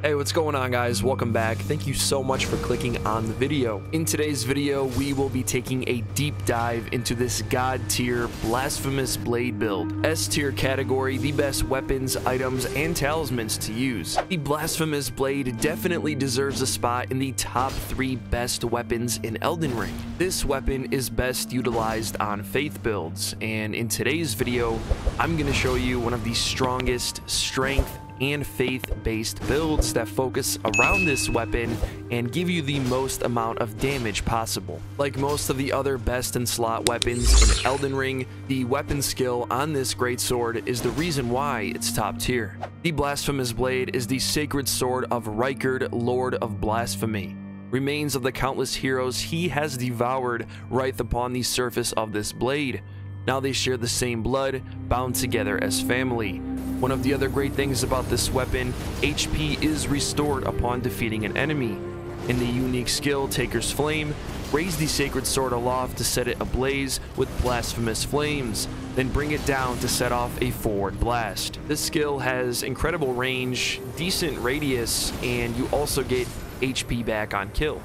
Hey, what's going on, guys? Welcome back. Thank you so much for clicking on the video. In today's video, we will be taking a deep dive into this god tier Blasphemous blade build. S tier category, the best weapons, items, and talismans to use. The Blasphemous blade definitely deserves a spot in the top 3 best weapons in Elden Ring. This weapon is best utilized on faith builds, and in today's video, I'm going to show you one of the strongest strength and faith-based builds that focus around this weapon and give you the most amount of damage possible. Like most of the other best in slot weapons in Elden Ring, the weapon skill on this greatsword is the reason why it's top tier. The Blasphemous blade is the sacred sword of Rykard, Lord of Blasphemy. Remains of the countless heroes he has devoured writhe upon the surface of this blade. Now they share the same blood, bound together as family. One of the other great things about this weapon, HP is restored upon defeating an enemy. In the unique skill Taker's Flame, raise the sacred sword aloft to set it ablaze with blasphemous flames, then bring it down to set off a forward blast. This skill has incredible range, decent radius, and you also get HP back on kill.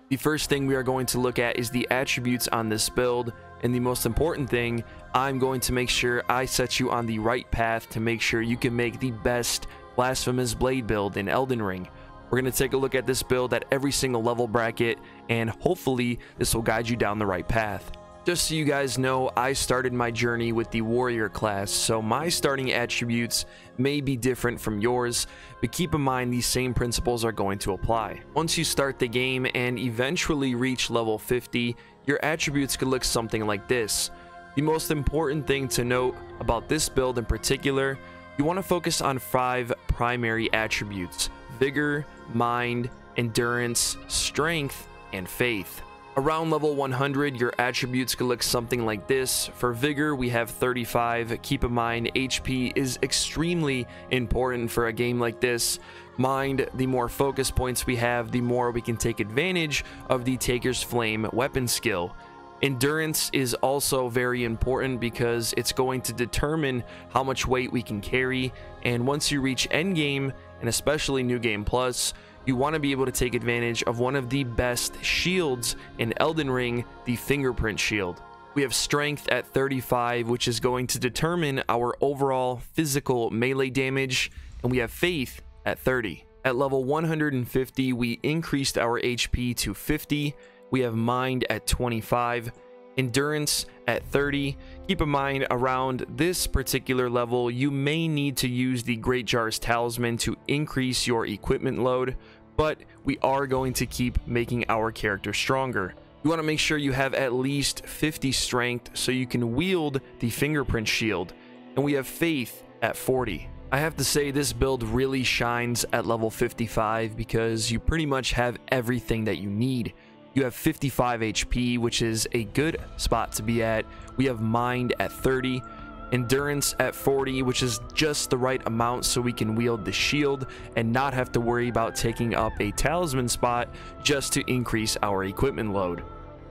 The first thing we are going to look at is the attributes on this build, and the most important thing, I'm going to make sure I set you on the right path to make sure you can make the best Blasphemous blade build in Elden Ring. We're going to take a look at this build at every single level bracket, and hopefully this will guide you down the right path. Just so you guys know, I started my journey with the warrior class, so my starting attributes may be different from yours, but keep in mind these same principles are going to apply. Once you start the game and eventually reach level 50, your attributes could look something like this. The most important thing to note about this build in particular, you want to focus on 5 primary attributes: vigor, mind, endurance, strength, and faith. Around level 100, your attributes could look something like this. For vigor, we have 35. Keep in mind, HP is extremely important for a game like this. Mind, the more focus points we have, the more we can take advantage of the Taker's Flame weapon skill. Endurance is also very important because it's going to determine how much weight we can carry, and once you reach endgame, and especially New Game Plus, you want to be able to take advantage of one of the best shields in Elden Ring, the Fingerprint shield. We have strength at 35, which is going to determine our overall physical melee damage, and we have faith at 30. At level 150, we increased our HP to 50. We have mind at 25. Endurance at 30. Keep in mind, around this particular level, you may need to use the Great Jar's Talisman to increase your equipment load, but we are going to keep making our character stronger. You want to make sure you have at least 50 strength so you can wield the Fingerprint shield, and we have faith at 40. I have to say this build really shines at level 55 because you pretty much have everything that you need. You have 55 HP, which is a good spot to be at. We have mind at 30, endurance at 40, which is just the right amount so we can wield the shield and not have to worry about taking up a talisman spot just to increase our equipment load.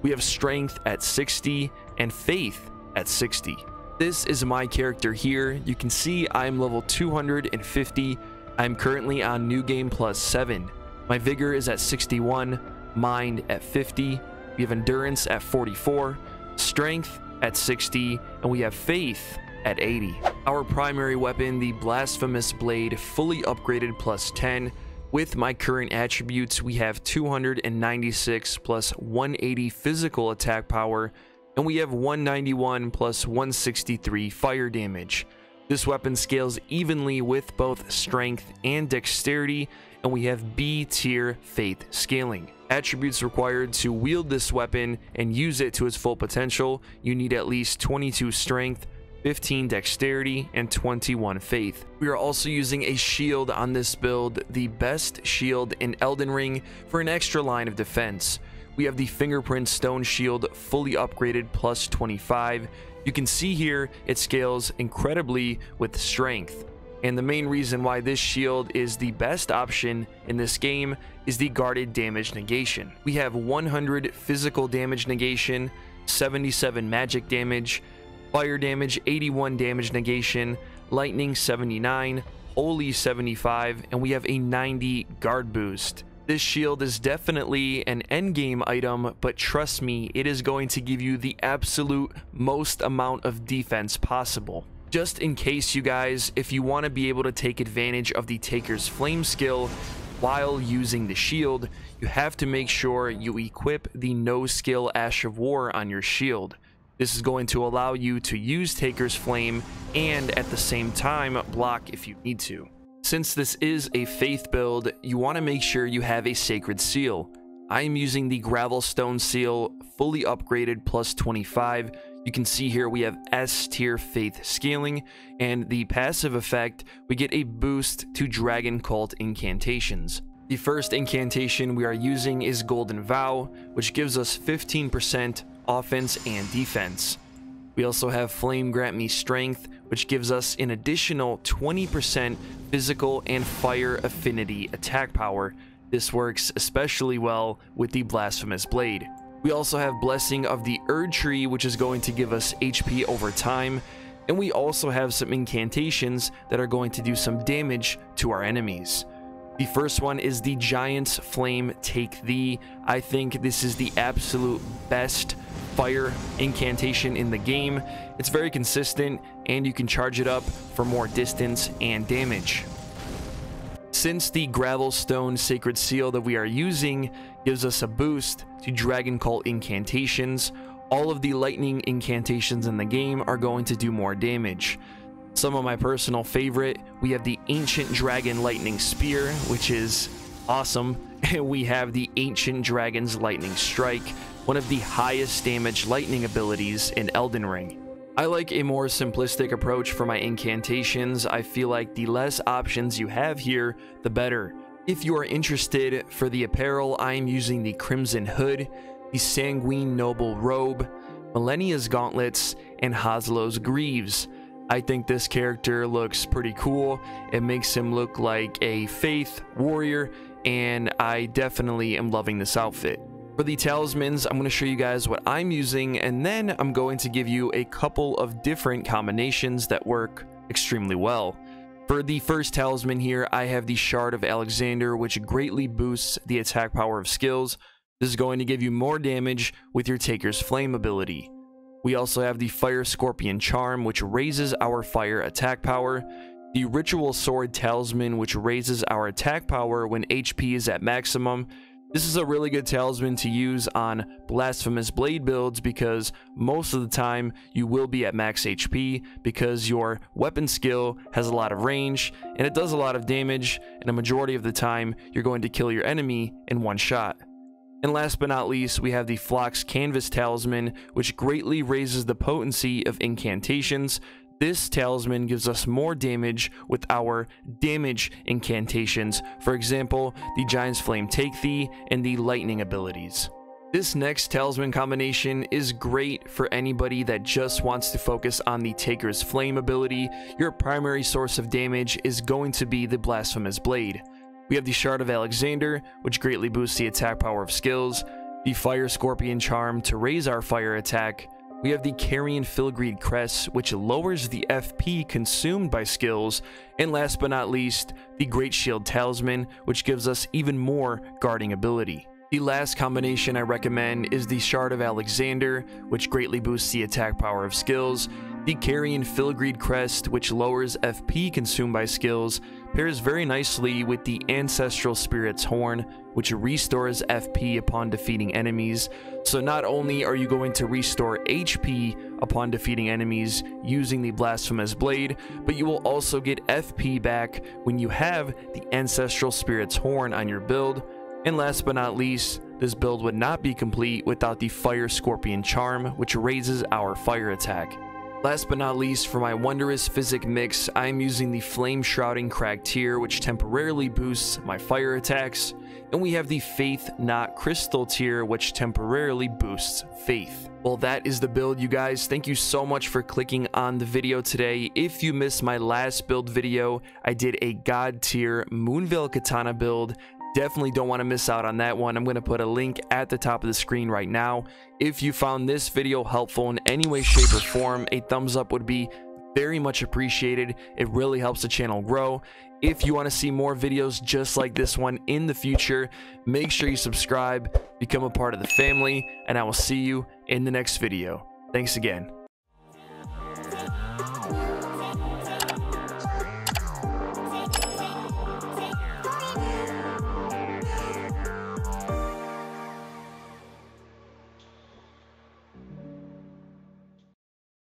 We have strength at 60 and faith at 60. This is my character here. You can see I'm level 250. I'm currently on New Game Plus 7. My vigor is at 61. Mind at 50, we have endurance at 44, strength at 60, and we have faith at 80. Our primary weapon, the Blasphemous blade, fully upgraded plus 10. With my current attributes, we have 296 plus 180 physical attack power, and we have 191 plus 163 fire damage. This weapon scales evenly with both strength and dexterity, and we have B tier faith scaling. Attributes required to wield this weapon and use it to its full potential, you need at least 22 strength, 15 dexterity, and 21 faith. We are also using a shield on this build, the best shield in Elden Ring, for an extra line of defense. We have the Fingerprint stone shield fully upgraded plus 25. You can see here it scales incredibly with strength. And the main reason why this shield is the best option in this game is the guarded damage negation. We have 100 physical damage negation, 77 magic damage, fire damage 81 damage negation, lightning 79, holy 75, and we have a 90 guard boost. This shield is definitely an endgame item, but trust me, it is going to give you the absolute most amount of defense possible. Just in case, you guys, if you want to be able to take advantage of the Taker's Flame skill while using the shield, you have to make sure you equip the no skill Ash of War on your shield. This is going to allow you to use Taker's Flame and at the same time block if you need to. Since this is a faith build, you want to make sure you have a sacred seal. I am using the Gravelstone seal, fully upgraded plus 25. You can see here we have S tier faith scaling, and the passive effect, we get a boost to Dragon Cult incantations. The first incantation we are using is Golden Vow, which gives us 15% offense and defense. We also have Flame Grant Me Strength, which gives us an additional 20% physical and fire affinity attack power. This works especially well with the Blasphemous Blade. We also have Blessing of the Erd Tree, which is going to give us HP over time. And we also have some incantations that are going to do some damage to our enemies. The first one is the Giant's Flame Take Thee. I think this is the absolute best fire incantation in the game. It's very consistent and you can charge it up for more distance and damage. Since the Gravelstone Sacred Seal that we are using gives us a boost to Dragon Cult incantations, all of the lightning incantations in the game are going to do more damage. Some of my personal favorite, we have the Ancient Dragon Lightning Spear, which is awesome, and we have the Ancient Dragon's Lightning Strike, one of the highest damage lightning abilities in Elden Ring. I like a more simplistic approach for my incantations. I feel like the less options you have here, the better. If you are interested for the apparel, I am using the Crimson Hood, the Sanguine Noble Robe, Millennia's Gauntlets, and Haslow's Greaves. I think this character looks pretty cool. It makes him look like a faith warrior, and I definitely am loving this outfit. For the talismans, I'm going to show you guys what I'm using, and then I'm going to give you a couple of different combinations that work extremely well. For the first talisman here, I have the Shard of Alexander, which greatly boosts the attack power of skills. This is going to give you more damage with your Taker's Flame ability. We also have the Fire Scorpion Charm, which raises our fire attack power. The Ritual Sword Talisman, which raises our attack power when HP is at maximum. This is a really good talisman to use on Blasphemous Blade builds because most of the time you will be at max HP because your weapon skill has a lot of range and it does a lot of damage, and a majority of the time you're going to kill your enemy in one shot. And last but not least, we have the Phlox Canvas Talisman, which greatly raises the potency of incantations. This talisman gives us more damage with our damage incantations, for example, the Giant's Flame Take Thee and the lightning abilities. This next talisman combination is great for anybody that just wants to focus on the Taker's Flame ability. Your primary source of damage is going to be the Blasphemous Blade. We have the Shard of Alexander, which greatly boosts the attack power of skills, the Fire Scorpion Charm to raise our fire attack. We have the Carrion Filigree Crest, which lowers the FP consumed by skills, and last but not least, the Greatshield Talisman, which gives us even more guarding ability. The last combination I recommend is the Shard of Alexander, which greatly boosts the attack power of skills. The Carrion Filigree Crest, which lowers FP consumed by skills, pairs very nicely with the Ancestral Spirit's Horn, which restores FP upon defeating enemies. So not only are you going to restore HP upon defeating enemies using the Blasphemous Blade, but you will also get FP back when you have the Ancestral Spirit's Horn on your build. And last but not least, this build would not be complete without the Fire Scorpion Charm, which raises our fire attack. Last but not least, for my Wondrous Physic mix, I am using the Flame Shrouding Crag tier, which temporarily boosts my fire attacks, and we have the Faith Knot Crystal tier, which temporarily boosts faith. Well, that is the build, you guys. Thank you so much for clicking on the video today. If you missed my last build video, I did a God tier Moonveil Katana build. Definitely don't want to miss out on that one. I'm going to put a link at the top of the screen right now. If you found this video helpful in any way, shape, or form, a thumbs up would be very much appreciated. It really helps the channel grow. If you want to see more videos just like this one in the future, make sure you subscribe, become a part of the family, and I will see you in the next video. Thanks again.